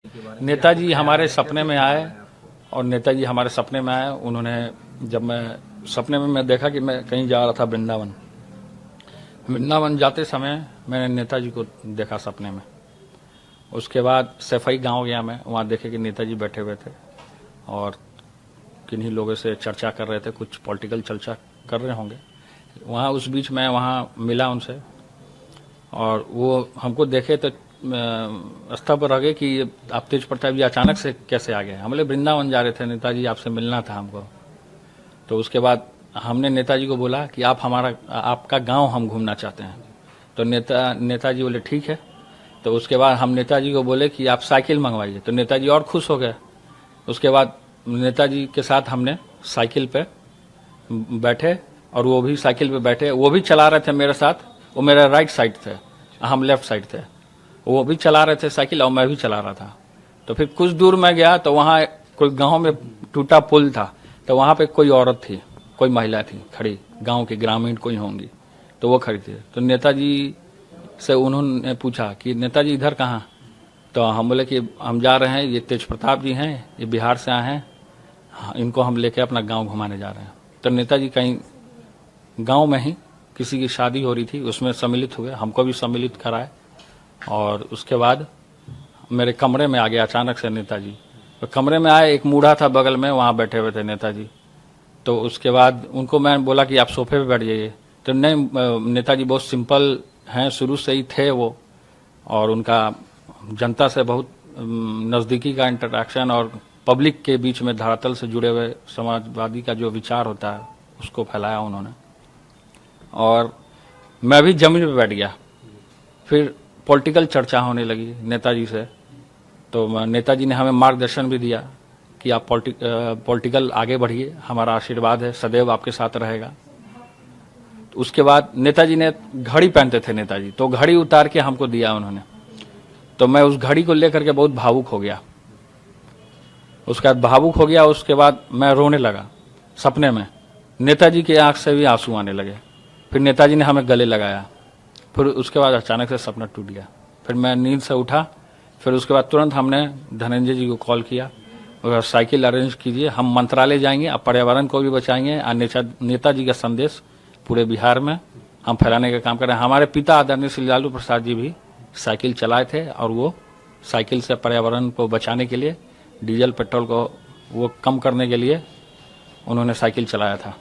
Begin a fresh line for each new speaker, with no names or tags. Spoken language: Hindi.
नेताजी हमारे सपने में आए और नेताजी हमारे सपने में आए। उन्होंने जब मैं सपने में मैं देखा कि मैं कहीं जा रहा था वृंदावन जाते समय मैंने नेताजी को देखा सपने में। उसके बाद सफाई गांव गया मैं, वहाँ देखे कि नेताजी बैठे हुए थे और किन्हीं लोगों से चर्चा कर रहे थे, कुछ पॉलिटिकल चर्चा कर रहे होंगे। वहाँ उस बीच मैं वहाँ मिला उनसे और वो हमको देखे तो आस्था पर रह गए कि आप तेज प्रताप जी अचानक से कैसे आ गए। हम लोग वृंदावन जा रहे थे, नेताजी आपसे मिलना था हमको। तो उसके बाद हमने नेताजी को बोला कि आपका गांव हम घूमना चाहते हैं। तो नेताजी बोले ठीक है। तो उसके बाद हम नेताजी को बोले कि आप साइकिल मंगवाइए, तो नेताजी और खुश हो गए। उसके बाद नेताजी के साथ हमने साइकिल पे बैठे और वो भी साइकिल पे बैठे। वो भी चला रहे थे मेरे साथ, वो मेरा राइट साइड थे, हम लेफ्ट साइड थे। वो भी चला रहे थे साइकिल और मैं भी चला रहा था। तो फिर कुछ दूर मैं गया तो वहाँ कोई गांव में टूटा पुल था, तो वहाँ पे कोई औरत थी, कोई महिला थी खड़ी, गांव के ग्रामीण कोई होंगी, तो वो खड़ी थी। तो नेताजी से उन्होंने पूछा कि नेताजी इधर कहाँ? तो हम बोले कि हम जा रहे हैं, ये तेज प्रताप जी हैं, ये बिहार से आए हैं, इनको हम लेके अपना गाँव घुमाने जा रहे हैं। तो नेताजी कहीं गाँव में ही किसी की शादी हो रही थी, उसमें सम्मिलित हुए, हमको भी सम्मिलित कराए। और उसके बाद मेरे कमरे में आ गया अचानक से नेताजी। तो कमरे में आए, एक बूढ़ा था बगल में, वहाँ बैठे हुए थे नेताजी। तो उसके बाद उनको मैं बोला कि आप सोफे पे बैठ जाइए। तो नहीं, नेताजी बहुत सिंपल हैं, शुरू से ही थे वो, और उनका जनता से बहुत नज़दीकी का इंटरेक्शन और पब्लिक के बीच में धरातल से जुड़े हुए समाजवादी का जो विचार होता है उसको फैलाया उन्होंने। और मैं भी जमीन पे बैठ गया। फिर पॉलिटिकल चर्चा होने लगी नेताजी से। तो नेताजी ने हमें मार्गदर्शन भी दिया कि आप पॉलिटिकल आगे बढ़िए, हमारा आशीर्वाद है, सदैव आपके साथ रहेगा। तो उसके बाद नेताजी ने घड़ी पहनते थे नेताजी, तो घड़ी उतार के हमको दिया उन्होंने। तो मैं उस घड़ी को लेकर के बहुत भावुक हो गया। उसके बाद भावुक हो गया, उसके बाद मैं रोने लगा सपने में। नेताजी के आंख से भी आंसू आने लगे। फिर नेताजी ने हमें गले लगाया। फिर उसके बाद अचानक से सपना टूट गया। फिर मैं नींद से उठा। फिर उसके बाद तुरंत हमने धनंजय जी को कॉल किया और साइकिल अरेंज कीजिए, हम मंत्रालय जाएंगे, अब पर्यावरण को भी बचाएंगे और नेताजी का संदेश पूरे बिहार में हम फैलाने का काम करें। हमारे पिता आदरणीय श्री लालू प्रसाद जी भी साइकिल चलाए थे और वो साइकिल से पर्यावरण को बचाने के लिए, डीजल पेट्रोल को वो कम करने के लिए उन्होंने साइकिल चलाया था।